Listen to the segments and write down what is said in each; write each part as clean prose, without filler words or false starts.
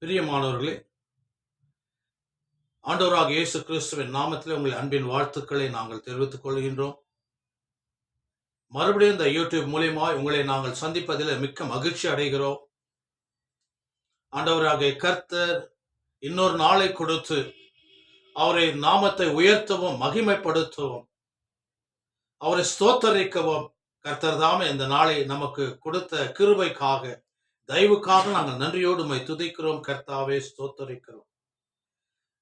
பிரியமானவர்களே, ஆண்டவராகிய இயேசு கிறிஸ்துவின் நாமத்திலே உங்கள் அன்பின் வாழ்த்துக்களை நாங்கள் தெரிவித்துக் கொள்கின்றோம். மறுபடியும் இந்த யூடியூப் மூலியமாய் உங்களை நாங்கள் சந்திப்பதில் மிக்க மகிழ்ச்சி அடைகிறோம். ஆண்டவராகிய கர்த்தர் இன்னொரு நாளை கொடுத்து அவரை நாமத்தை உயர்த்தவும் மகிமைப்படுத்தவும் அவரை ஸ்தோத்தரிக்கவும் கர்த்தர் தாமே இந்த நாளை நமக்கு கொடுத்த கிருபைக்காக தயவுக்காக நாங்கள் நன்றியோடு உம்மை துதிக்கிறோம். கர்த்தாவே ஸ்தோத்தரிக்கிறோம்.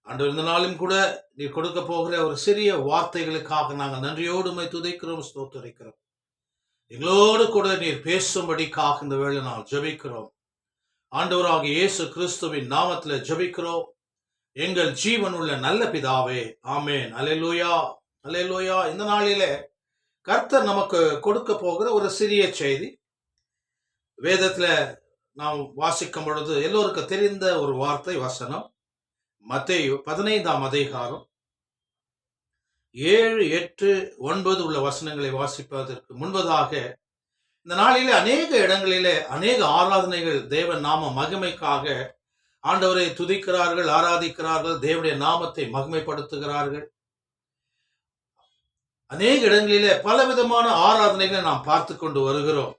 ஆண்டவர் இந்த நாளும் கூட நீர் கொடுக்க போகிற ஒரு சிறிய வார்த்தைகளுக்காக நாங்கள் நன்றியோடு உம்மை துதிக்கிறோம், ஸ்தோத்தரிக்கிறோம். எங்களோடு கூட நீர் பேசும்படிக்காக இந்த வேளை நாங்கள் ஜெபிக்கிறோம். ஆண்டவராகிய இயேசு கிறிஸ்துவின் நாமத்தில் ஜெபிக்கிறோம். எங்கள் ஜீவன் உள்ள நல்ல பிதாவே, ஆமேன். அல்லேலூயா, அல்லேலூயா. இந்த நாளிலே கர்த்தர் நமக்கு கொடுக்க போகிற ஒரு சிறிய செய்தி. வேதத்துல நாம் வாசிக்கும் பொழுது எல்லோருக்கும் தெரிந்த ஒரு வார்த்தை வசனம். மத்தேயு 15ஆம் அதிகாரம் 7, 8, 9 உள்ள வசனங்களை வாசிப்பதற்கு முன்பதாக இந்த நாளிலே அநேக இடங்களிலே அநேக ஆராதனைகள் தேவன் நாம மகிமைக்காக ஆண்டவரை துதிக்கிறார்கள், ஆராதிக்கிறார்கள், தேவனுடைய நாமத்தை மகிமைப்படுத்துகிறார்கள். அநேக இடங்களிலே பலவிதமான ஆராதனைகளை நாம் பார்த்து கொண்டு வருகிறோம்.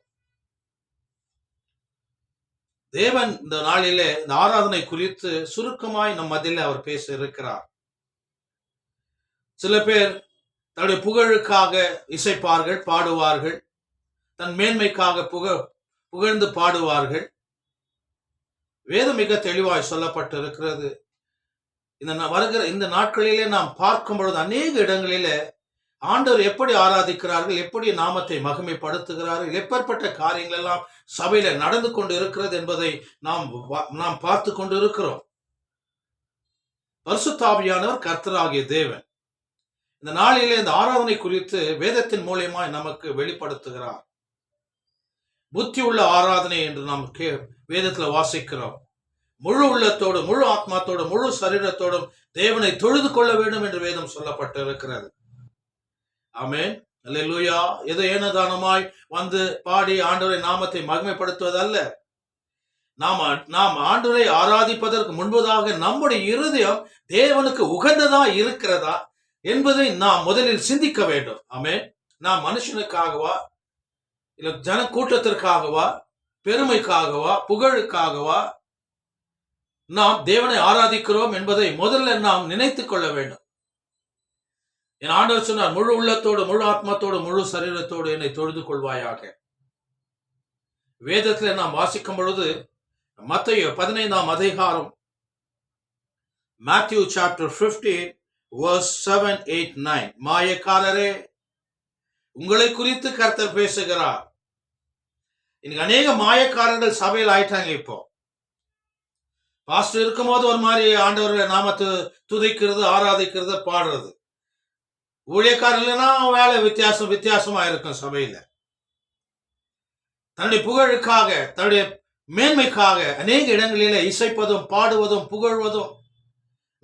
தேவன் இந்த நாளிலே இந்த ஆராதனை குறித்து சுருக்கமாய் நம் மத்தியில் அவர் பேச இருக்கிறார். சில பேர் தன்னுடைய புகழுக்காக இசைப்பார்கள், பாடுவார்கள். தன் மேன்மைக்காக புகழ்ந்து பாடுவார்கள். வேதம் மிக தெளிவாய் சொல்லப்பட்டு இருக்கிறது. வருகிற இந்த நாட்களிலே நாம் பார்க்கும் பொழுது அநேக இடங்களிலே ஆண்டவர் எப்படி ஆராதிக்கிறார்கள், எப்படி நாமத்தை மகிமைப்படுத்துகிறார்கள், எப்பேற்பட்ட காரியங்கள் எல்லாம் சபையில நடந்து கொண்டு இருக்கிறது என்பதை நாம் பார்த்து கொண்டு இருக்கிறோம். பரிசுத்த ஆவியானவர் கர்த்தராகிய தேவன் இந்த நாளிலே இந்த ஆராதனை குறித்து வேதத்தின் மூலியமாய் நமக்கு வெளிப்படுத்துகிறார். புத்தி உள்ள ஆராதனை என்று நாம் வேதத்துல வாசிக்கிறோம். முழு உள்ளத்தோடு, முழு ஆத்மாத்தோடு, முழு சரீரத்தோடும் தேவனை தொழுது கொள்ள வேண்டும் என்று வேதம் சொல்லப்பட்டு இருக்கிறது. ஆமென், அல்லேலூயா. ஏதோ ஏனதானமாய் வந்து பாடி ஆண்டவரை நாமத்தை மகிமைப்படுத்துவதல்ல. நாம் ஆண்டவரை ஆராதிப்பதற்கு முன்பதாக நம்முடைய இருதயம் தேவனுக்கு உகந்ததா இருக்கிறதா என்பதை நாம் முதலில் சிந்திக்க வேண்டும். ஆமென். நாம் மனுஷனுக்காகவா, இல்ல ஜன கூட்டத்திற்காகவா, பெருமைக்காகவா, புகழுக்காகவா நாம் தேவனை ஆராதிக்கிறோம் என்பதை முதல்ல நாம் நினைத்துக் கொள்ள வேண்டும். என் ஆண்டவர் சொன்னார், முழு உள்ளத்தோடு, முழு ஆத்மாத்தோடு, முழு சரீரத்தோடு என்னை தொழுது கொள்வாயாக. வேதத்தில் நாம் வாசிக்கும் பொழுது மத்தேயு 15ஆம் அதிகாரம் Matthew chapter 15 verse 7, 8, 9. மாயக்காரரே, உங்களை குறித்து கர்த்தர் பேசுகிறார். இன்னைக்கு அநேக மாயக்காரர்கள் சபையில் ஆயிட்டாங்க. இப்போ பாஸ்டர் இருக்கும்போது ஒரு மாதிரி ஆண்டவருடைய நாமத்தை துதிக்கிறது, ஆராதிக்கிறது, பாடுறது. ஊழியக்காரர்கள்னா வேலை வித்தியாசமா இருக்கும். சபையில தன்னுடைய புகழுக்காக, தன்னுடைய மேன்மைக்காக அநேக இடங்களில இசைப்பதும், பாடுவதும், புகழ்வதும்.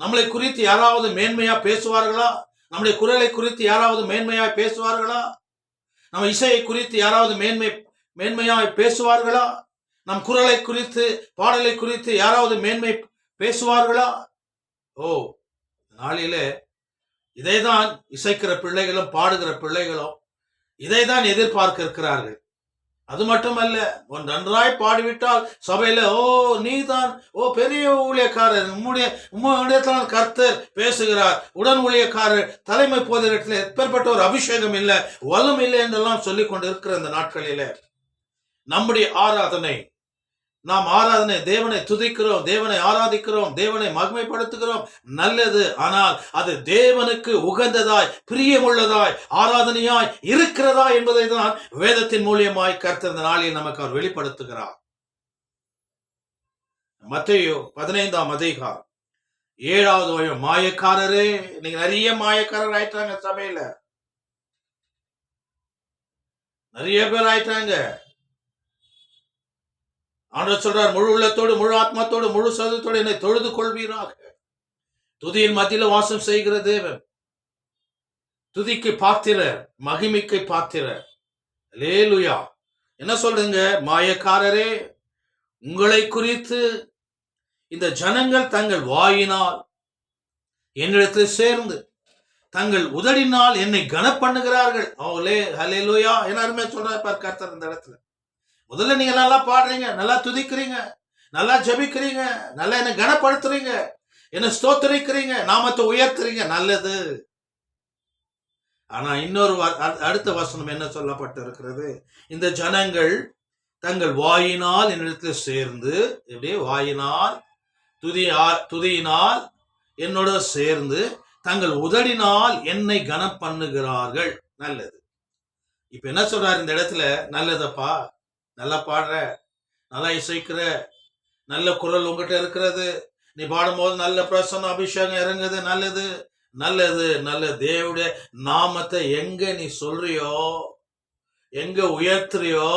நம்மளை குறித்து யாராவது மேன்மையா பேசுவார்களா? நம்முடைய குரலை குறித்து யாராவது மேன்மையா பேசுவார்களா? நம்ம இசையை குறித்து யாராவது மேன்மையா பேசுவார்களா? நம் குரலை குறித்து, பாடலை குறித்து யாராவது மேன்மை பேசுவார்களா? ஓ, நாளிலே இதைதான் இசைக்கிற பிள்ளைகளும் பாடுகிற பிள்ளைகளும் இதைதான் எதிர்பார்க்க இருக்கிறார்கள். அது மட்டுமல்ல, நன்றாய் பாடிவிட்டால் சபையில நீதான் பெரிய ஊழியக்காரர், உம்முடையதான் கர்த்தர் பேசுகிறார், உடன் ஊழியக்காரர், தலைமை போதிடத்தில் எப்பேற்பட்ட ஒரு அபிஷேகம் இல்லை, வல்லம் இல்லை என்றெல்லாம் சொல்லிக் கொண்டு இருக்கிற இந்த நாட்களில நம்முடைய ஆராதனை, நாம் தேவனை துதிக்கிறோம், தேவனை ஆராதிக்கிறோம், தேவனை மகிமைப்படுத்துகிறோம், நல்லது. ஆனால் அது தேவனுக்கு உகந்ததாய், பிரியமுள்ளதாய், ஆராதனையாய் இருக்கிறதா என்பதை தான் வேதத்தின் மூலியமாய் கர்த்தர் இந்த நாளில் நமக்கு அவர் வெளிப்படுத்துகிறார். மத்தேயு 15ஆம் அதிகாரம் 7வது வசனம். மாயக்காரரே, நீங்க நிறைய மாயக்காரர் ஆயிட்டாங்க. சபையில நிறைய பேர் ஆயிட்டாங்க. ஆண்டவர் சொல்றார், முழு உள்ளத்தோடு, முழு ஆத்மாத்தோடு, முழு சரீரத்தோடு என்னை தொழுது கொள்வீராக. துதியின் மத்தியில வாசம் செய்கிற தேவன், துதிக்கு பாத்திரர், மகிமைக்கு பாத்திரர். அல்லேலூயா. என்ன சொல்றீங்க? மாயக்காரரே, உங்களை குறித்து இந்த ஜனங்கள் தங்கள் வாயினால் என்னிடத்தில் சேர்ந்து தங்கள் உதடினால் என்னை கனப்பண்ணுகிறார்கள். அவங்களே ஹல்லேலூயா எல்லாருமே சொல்றாரு கர்த்தர் இந்த இடத்துல. முதல்ல நீங்க நல்லா பாடுறீங்க, நல்லா துதிக்கிறீங்க, நல்லா ஜெபிக்கிறீங்க, நல்லா என்னை கனப்படுத்துறீங்க, என்ன ஸ்தோத்திரிக்கிறீங்க, நாமத்தை உயர்த்துறீங்க, நல்லது. ஆனா இன்னொரு அடுத்த வசனம் என்ன சொல்லப்பட்டு இருக்கிறது? இந்த ஜனங்கள் தங்கள் வாயினால் என்னிடத்தில் சேர்ந்து, எப்படியே வாயினால் துதியினால் என்னோட சேர்ந்து தங்கள் உதடினால் என்னை கனம் பண்ணுகிறார்கள். நல்லது. இப்ப என்ன சொல்றாரு இந்த இடத்துல? நல்லதப்பா, நல்லா பாடுற, நல்லா இசைக்கிற, நல்ல குரல் உங்ககிட்ட இருக்கிறது, நீ பாடும்போது நல்ல பிரசன்ன அபிஷேகம் இறங்குது, நல்லது நல்லது நல்ல. தேவனுடைய நாமத்தை எங்க நீ சொல்றியோ, எங்க உயர்த்துறியோ,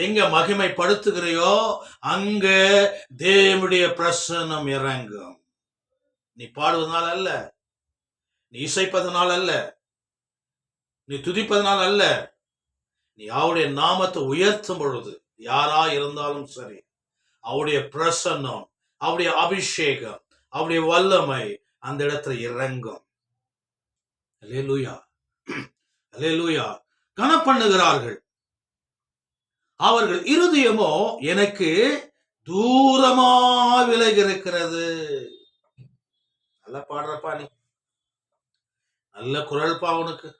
எங்க மகிமைப்படுத்துகிறையோ, அங்க தேவனுடைய பிரசன்னம் இறங்கும். நீ பாடுவதனால அல்ல, நீ இசைப்பதனால அல்ல, நீ துதிப்பதனால அல்ல, நீ அவருடைய நாமத்தை உயர்த்தும் பொழுது யாரா இருந்தாலும் சரி, அவருடைய பிரசன்னம், அவருடைய அபிஷேகம், அவருடைய வல்லமை அந்த இடத்துல இறங்கும். அல்லேலூயா அல்லேலூயா. கனப்பண்ணுகிறார்கள். அவர்கள் இருதயமோ எனக்கு தூரமா விலகி இருக்கிறது. நல்லா பாடுறப்பா, நீ நல்ல குரல்பா, உனக்கு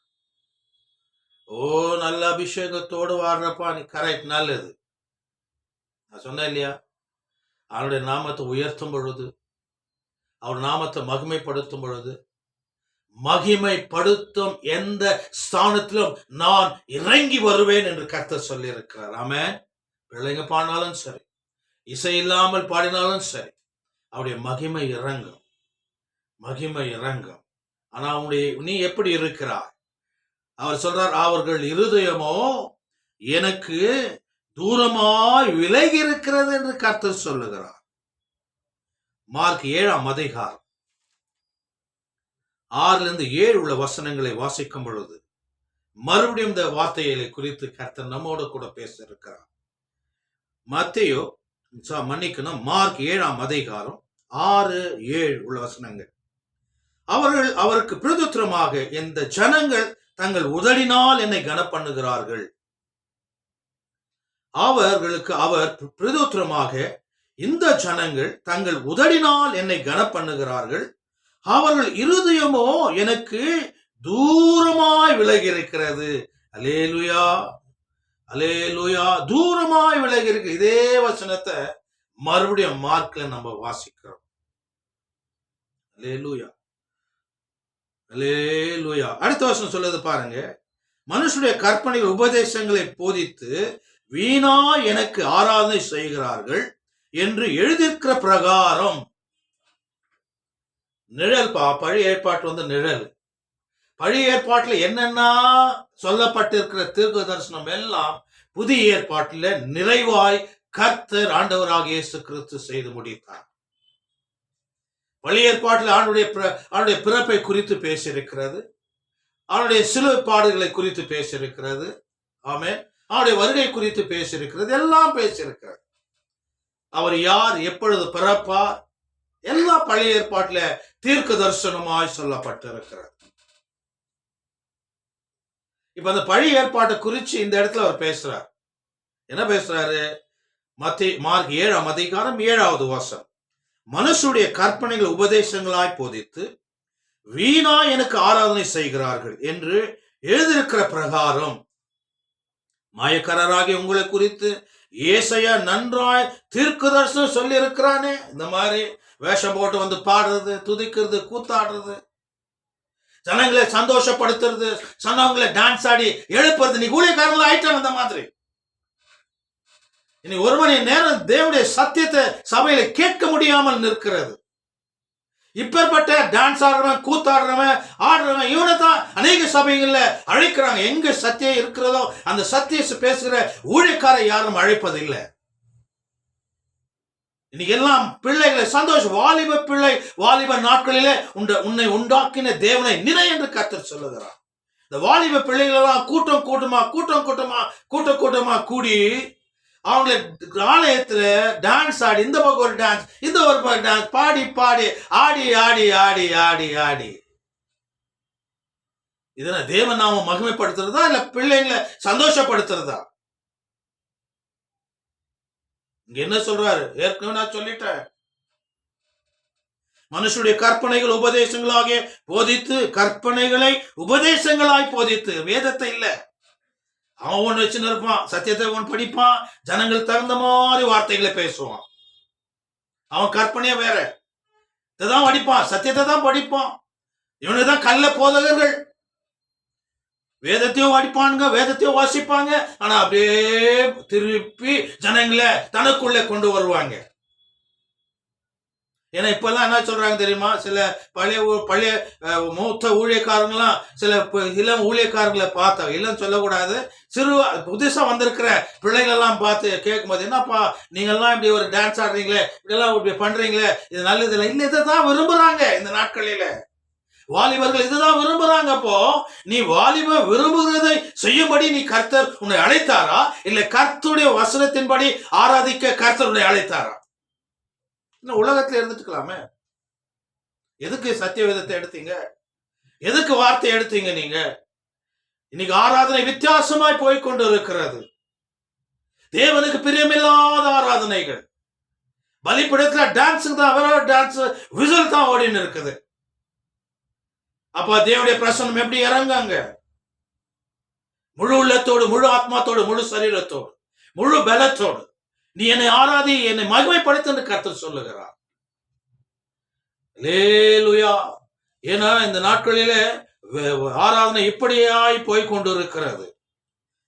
நல்ல அபிஷேகத்தோடு வாடுறப்பா நீ, கரெக்ட், நல்லது. நான் சொன்னேன் இல்லையா, அவருடைய நாமத்தை உயர்த்தும் பொழுது, அவர் நாமத்தை மகிமைப்படுத்தும் பொழுது, மகிமைப்படுத்தும் எந்த ஸ்தானத்திலும் நான் இறங்கி வருவேன் என்று கர்த்தர் சொல்லி இருக்கிறார். ஆமென். பிள்ளைங்க பாடினாலும் சரி, இசை இல்லாமல் பாடினாலும் சரி, அவருடைய மகிமை இறங்கும், மகிமை இறங்கும். ஆனா நீ எப்படி இருக்கிறாய்? அவர் சொல்றார், அவர்கள் இருதயமோ எனக்கு தூரமாய் விலகி இருக்கிறது என்று கர்த்தர் சொல்லுகிறார். மார்க் 7ஆம் அதிகாரம் 6-7 உள்ள வசனங்களை வாசிக்கும் பொழுது மறுபடியும் இந்த வார்த்தைகளை குறித்து கர்த்தர் நம்மோடு கூட பேச இருக்கிறார். மார்க் 7ஆம் அதிகாரம் 6-7 உள்ள வசனங்கள். அவர்கள் அவருக்கு பிரதியுத்தரமாக, இந்த ஜனங்கள் தங்கள் உதடினால் என்னை கனப்பண்ணுகிறார்கள். அவர்களுக்கு அவர் பிரதியுத்தரமாக, இந்த ஜனங்கள் தங்கள் உதடினால் என்னை கனப்பண்ணுகிறார்கள், அவர்கள் இருதயமோ எனக்கு தூரமாய் விலகி இருக்கிறது. அல்லேலூயா அல்லேலூயா. தூரமாய் விலகி இருக்கு. இதே வசனத்தை மறுபடியும் மார்க்ல நம்ம வாசிக்கிறோம். அல்லேலூயா அல்லேலூயா. அடுத்த வசனம் சொல்லுது பாருங்க, மனுஷனுடைய கற்பனை உபதேசங்களை போதித்து வீணா எனக்கு ஆராதனை செய்கிறார்கள் என்று எழுதியிருக்கிற பிரகாரம். நிழல் பழைய ஏற்பாட்டு நிழல். பழைய ஏற்பாட்டுல என்னென்ன சொல்லப்பட்டிருக்கிற தீர்க்க தரிசனம் எல்லாம் புதிய ஏற்பாட்டில நிறைவாய் கர்த்தர் ஆண்டவராக இயேசு கிறிஸ்து செய்து முடித்தார். பழைய ஏற்பாட்டில் ஆண்டுடைய பிறப்பை குறித்து பேசியிருக்கிறது, அவருடைய சிலுவை பாடுகளை குறித்து பேசியிருக்கிறது, ஆமென், அவருடைய வருகை குறித்து பேசியிருக்கிறது, எல்லாம் பேசியிருக்கிறது. அவர் யார், எப்பொழுது பிறப்பார், எல்லாம் பழைய ஏற்பாட்டில தீர்க்க தரிசனமாய் சொல்லப்பட்டிருக்கிறது. இப்ப அந்த பழைய ஏற்பாட்டை குறித்து இந்த இடத்துல அவர் பேசுறார். என்ன பேசுறாரு? மார்க் 7ஆம் அதிகாரம் 7வது வசனம். மனுஷனுடைய கற்பனைகள் உபதேசங்களாய் போதித்து வீணா எனக்கு ஆராதனை செய்கிறார்கள் என்று எழுதியிருக்கிற பிரகாரம். மாயக்காரராகிய உங்களை குறித்து ஏசாயா நன்றாய் தீர்க்க தரிசனம் சொல்லி இருக்கிறானே. இந்த மாதிரி வேஷம் போட்டு பாடுறது, துதிக்கிறது, கூத்தாடுறது, ஜனங்களை சந்தோஷப்படுத்துறது, சொன்னவங்களை டான்ஸ் ஆடி எழுப்புறது, நீ ஊழியக்காரங்கள ஆயிட்டாங்க. இந்த மாதிரி இனி 1 மணி நேரம் தேவனுடைய சத்தியத்தை சபையில கேட்க முடியாமல் நிற்கிறது. இப்பேற்பட்ட டான்ஸ் ஆடுறவன், கூத்தாடுறவன், ஆடுறவன், இவனை தான் அநேக சபைகள்ல அழைக்கிறாங்க. எங்க சத்தியம் இருக்கிறதோ அந்த சத்திய பேசுகிற ஊழியக்காரை யாரும் அழைப்பதில்லை. இன்னைக்கு எல்லாம் பிள்ளைகளை சந்தோஷம், வாலிப பிள்ளை, வாலிப நாட்களிலே உன்னை உண்டாக்கின தேவனை நினை என்று கர்த்தர் சொல்லுகிறார். இந்த வாலிப பிள்ளைகள் எல்லாம் கூட்டம் கூட்டமா கூடி அவங்களை ஆலயத்துல டான்ஸ் ஆடி, இந்த பக்கம் ஒரு டான்ஸ், இந்த ஒரு பக்கம் டான்ஸ், பாடி பாடி ஆடி ஆடி ஆடி ஆடி ஆடி. இதெல்லாம் தேவன் நாம மகிமைப்படுத்துறதா இல்ல பிள்ளைங்களை சந்தோஷப்படுத்துறதா? இங்க என்ன சொல்றாரு? ஏற்கனவே நான் சொல்லிட்டேன். மனுஷனுடைய கற்பனைகள் உபதேசங்களாக போதித்து, கற்பனைகளை உபதேசங்களாய் போதித்து, வேதத்தை இல்ல. அவன் ஒண்ணு வச்சுன்னு இருப்பான், சத்தியத்தை ஒன்று படிப்பான், ஜனங்கள் தகுந்த மாதிரி வார்த்தைகளை பேசுவான். அவன் கற்பனையே வேற, இதைதான் படிப்பான், சத்தியத்தை தான் படிப்பான். இவனுதான் கள்ள போதகர்கள். வேதத்தையும் படிப்பானுங்க, வேதத்தையும் வாசிப்பாங்க, ஆனா அப்படியே திருப்பி ஜனங்களை தனக்குள்ள கொண்டு வருவாங்க. ஏன்னா இப்பெல்லாம் என்ன சொல்றாங்க தெரியுமா? சில பழைய மூத்த ஊழியக்காரங்களாம் சில இளம் ஊழியக்காரங்களை பார்த்தா, இல்லைன்னு சொல்லக்கூடாது, புதுசா வந்திருக்கிற பிள்ளைகள் எல்லாம் பார்த்து கேட்கும் போது, என்னப்பா நீங்கெல்லாம் இப்படி ஒரு டான்ஸ் ஆடுறீங்களே, இப்படியெல்லாம் இப்படி பண்றீங்களே, இது நல்லது இல்லை. இல்லை, இதைதான் விரும்புறாங்க இந்த நாட்களில. வாலிபர்கள் இதுதான் விரும்புறாங்க. அப்போ நீ வாலிப விரும்புகிறதை செய்யும்படி நீ கர்த்தர் உன்னை அழைத்தாரா, இல்லை கர்த்தருடைய வசனத்தின்படி ஆராதிக்க கர்த்தர் உன்னை அழைத்தாரா? உலகத்துல இருந்துட்டுக்கலாமே. எதுக்கு சத்திய வேதத்தை எடுத்தீங்க? எதுக்கு வார்த்தை எடுத்தீங்க? நீங்க இன்னைக்கு ஆராதனை வித்தியாசமாய் போய்கொண்டு இருக்கிறது. தேவனுக்கு பிரியமில்லாத ஆராதனைகள். பலிபீடத்துல டான்ஸுக்கு தான், அவரோட டான்ஸ் விசில் தான் ஓடின்னு இருக்குது. அப்ப தேவனுடைய பிரசன்னம் எப்படி இறங்காங்க? முழு உள்ளத்தோடு, முழு ஆத்மாத்தோடு, முழு சரீரத்தோடு, முழு பலத்தோடு நீ என்னை ஆராதி, என்னை மகிமைப்படுத்த கர்த்தர் சொல்லுகிறார். அல்லேலூயா. ஏன்னா இந்த நாட்களிலே ஆராதனை இப்படியாய் போய் கொண்டிருக்கிறது.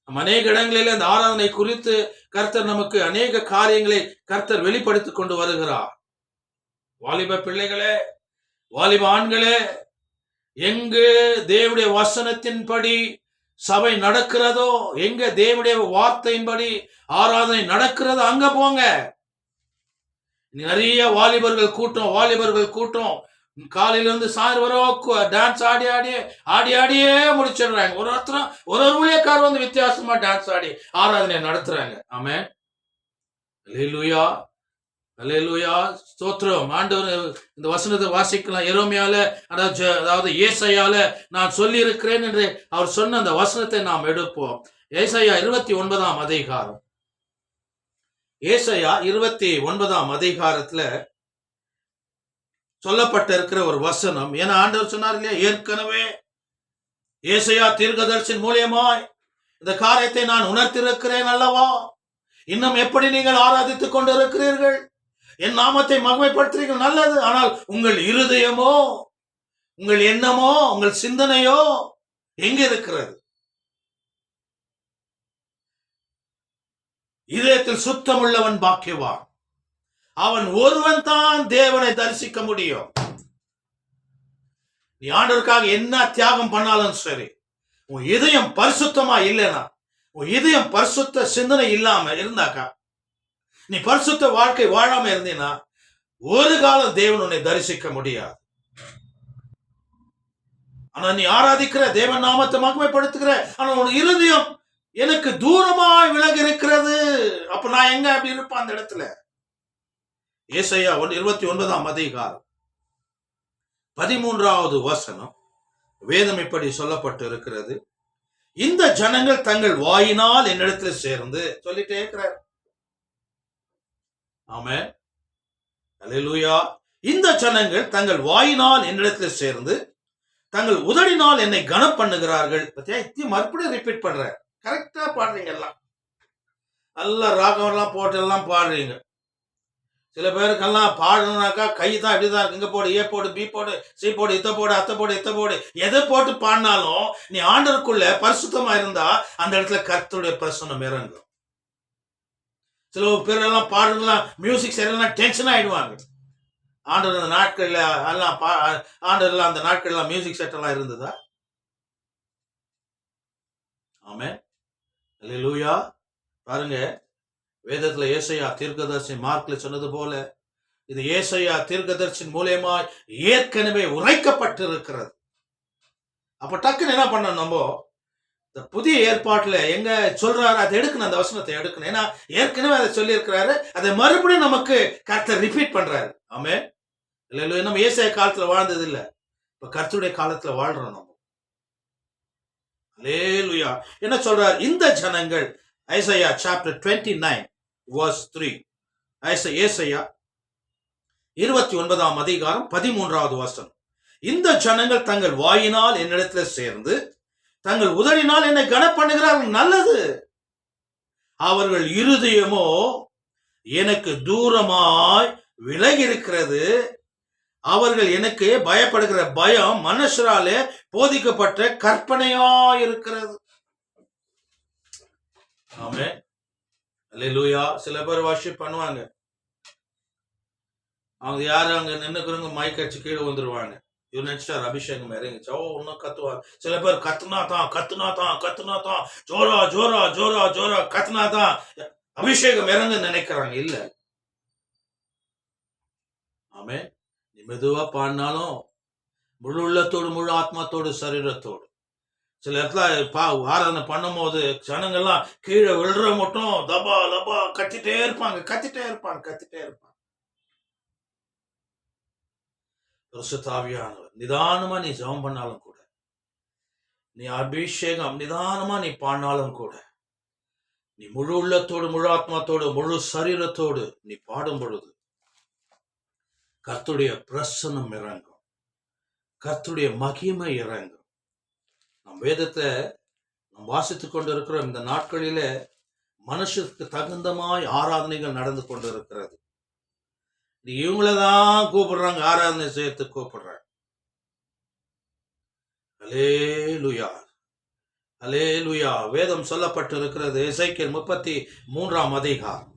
அநேக இடங்களிலே இந்த ஆராதனை குறித்து கர்த்தர் நமக்கு அநேக காரியங்களை கர்த்தர் வெளிப்படுத்தி கொண்டு வருகிறார். வாலிப பிள்ளைகளே, வாலிப ஆண்களே, எங்கு தேவனுடைய வசனத்தின்படி சபை நடக்கிறதோ, எங்க தேவனுடைய வார்த்தையின்படி ஆராதனை நடக்கிறதோ அங்க போங்க. நிறைய வாலிபர்கள் கூட்டம் காலையில இருந்து சாயந்தரம் வர டான்ஸ் ஆடி ஆடியே முடிச்சிடுறாங்க. ஒரு ஊழியக்காரர் வந்து வித்தியாசமா டான்ஸ் ஆடி ஆராதனை நடத்துறாங்க. ஆமென், அல்லேலூயா, அல்லேலூயா, ஸ்தோத்திரம். ஆண்டவர் இந்த வசனத்தை வாசிக்கலாம். எரேமியால, அதாவது ஏசாயால நான் சொல்லி இருக்கிறேன் என்று அவர் சொன்ன அந்த வசனத்தை நாம் எடுப்போம். ஏசாயா 29ஆம் அதிகாரம். ஏசாயா 29ஆம் அதிகாரத்துல சொல்லப்பட்ட இருக்கிற ஒரு வசனம். ஏன்னா ஆண்டவர் சொன்னார் இல்லையா, ஏற்கனவே ஏசாயா தீர்க்கதரிசியின் மூலியமாய் இந்த காரியத்தை நான் உணர்த்திருக்கிறேன் அல்லவா, இன்னும் எப்படி நீங்கள் ஆராதித்துக் கொண்டு இருக்கிறீர்கள், என் நாமத்தை மகிமைப்படுத்துறீர்கள், நல்லது. ஆனால் உங்கள் இருதயமோ, உங்கள் எண்ணமோ, உங்கள் சிந்தனையோ எங்க இருக்கிறது? இதயத்தில் சுத்தமுள்ளவன் பாக்கியவான், அவன் ஒருவன் தான் தேவனை தரிசிக்க முடியும். நீ ஆண்டவருக்காக என்ன தியாகம் பண்ணாலும் சரி, உன் இதயம் பரிசுத்தமா இல்லைனா, உன் இதயம் பரிசுத்த சிந்தனை இல்லாம இருந்தாக்கா, நீ பரிசுத்த வாழ்க்கை வாழாம இருந்தீனா, ஒரு காலம் தேவன் உன்னை தரிசிக்க முடியாது. ஆனா நீ ஆராதிக்கிற தேவன் நாமத்தை மகிமைப்படுத்துகிற, ஆனா உன் இருதயம் எனக்கு தூரமாய் விலகி இருக்கிறது. அப்ப நான் எங்க அப்படி இருப்பேன் அந்த இடத்துல? ஏசாயா 29ஆம் அதிகாரம் 13வது வசனம் வேதம் இப்படி சொல்லப்பட்டு இருக்கிறது. இந்த ஜனங்கள் தங்கள் வாயினால் என்னிடத்தில் சேர்ந்து, சொல்லிட்டே இருக்கிறார். ஆமென், அல்லேலூயா. இந்த ஜனங்கள் தங்கள் வாயினால் என்னிடத்தில் சேர்ந்து தங்கள் உதடினால் என்னை கனம் பண்ணுகிறார்கள். மறுபடியும் ரிப்பீட் பண்ற. கரெக்டா பாடுறீங்க, எல்லாம் நல்ல ராகம் எல்லாம் போட்டு எல்லாம் பாடுறீங்க. சில பேருக்கெல்லாம் பாடணும்னாக்கா கை தான் இப்படிதான் இருக்கு. இங்க போடு, ஏ போடு, பி போடு, சி போடு, இத்த போடு, அத்தை போடு, இத்த போடு, எதை போட்டு பாடினாலும் நீ ஆண்டவருக்குள்ள பரிசுத்தமா இருந்தா அந்த இடத்துல கர்த்தருடைய பிரசன்னம் இறங்கும். சில பேர் எல்லாம் பாடுறதுலாம் மியூசிக் சரியெல்லாம் டென்ஷன் ஆயிடுவாங்க. ஆண்டவர் அந்த நாட்கள்ல எல்லாம் ஆண்டவர்லாம் அந்த நாட்கள்லாம் மியூசிக் செட் எல்லாம் இருந்ததா? ஆமென், அல்லேலூயா. பாருங்க, வேதத்துல ஏசாயா தீர்க்கதரிசி மார்க்ல சொன்னது போல இது ஏசாயா தீர்க்கதரிசி மூலமாய் ஏற்கனவே உரைக்கப்பட்டு இருக்கிறது. அப்ப டக்குன்னு என்ன பண்ணணும், நம்ம இந்த புதிய ஏற்பாட்டுல எங்க சொல்றாரு அதை எடுக்கணும், அந்த வசனத்தை எடுக்கணும். ஏன்னா ஏற்கனவே அதை சொல்லி இருக்கிறாரு, அதை மறுபடியும் நமக்கு கர்த்தர் ரிப்பீட் பண்றாரு. ஆமே, இல்ல நம்ம ஏசாயா காலத்துல வாழ்ந்தது இல்ல, இப்ப கர்த்தருடைய காலத்துல வாழ்றோம் நம்ம. அல்லேலூயா. என்ன சொல்றார்? இந்த ஜனங்கள், ஐசாயா சாப்டர் 29 verse 3, ஏசாயா 29ஆம் அதிகாரம் 13வது வசனம். இந்த ஜனங்கள் தங்கள் வாயினால் என்னிடத்துல சேர்ந்து தங்கள் உதடினால் என்னை கனப்பண்ணுகிறார்கள், நல்லது. அவர்கள் இருதயமோ எனக்கு தூரமாய் விலகி இருக்கிறது. அவர்கள் எனக்கு பயப்படுகிற பயம் மனுஷராலே போதிக்கப்பட்ட கற்பனையா இருக்கிறது. ஆமென். அல்லேலூயா. சில பேர் வர்ஷிப் பண்ணுவாங்க, அவங்க யாரும் அங்க நின்னுக்கிறவங்க மைக் அடிச்சு கீழே வந்துருவாங்க. இவர் நினைச்சிட்டார் அபிஷேகம் இறங்கிச்சு, ஓ இன்னும் கத்துவார். சில பேர் கத்துனா தான் ஜோரா ஜோரா ஜோரா ஜோரா கத்துனா தான் அபிஷேகம் இறங்க நினைக்கிறாங்க. இல்ல. ஆமே, நீ மெதுவா பாடினாலும் முழு உள்ளத்தோடு முழு ஆத்மாத்தோடு சரீரத்தோடு. சில இடத்துல ஆராதனை பண்ணும் போது ஜனங்கள்லாம் கீழே விழுற மட்டும் தபா லபா கத்திட்டே இருப்பாங்க. பரிசுத்தாவியானவர் நிதானமா நீ ஜெபம் பண்ணாலும் கூட, நீ அபிஷேகம் நிதானமா நீ பாடினாலும் கூட, நீ முழு உள்ளத்தோடு முழு ஆத்மாத்தோடு முழு சரீரத்தோடு நீ பாடும் பொழுது கர்த்தருடைய பிரசன்னம் இறங்கும், கர்த்தருடைய மகிமை இறங்கும். நம் வேதத்தை நாம் வாசித்துக் கொண்டு இருக்கிறோம். இந்த நாட்களிலே மனுஷருக்கு தகுந்தமாய் ஆராதனைகள் நடந்து கொண்டு இருக்கிறது. இவங்களதான் கூப்பிடுறாங்க, ஆராதனை செய்யறதுக்கு கூப்பிடுறாங்க. அல்லேலூயா, அல்லேலூயா. வேதம் சொல்லப்பட்டு இருக்கிறது. எசேக்கியேல் 33ஆம் அதிகாரம்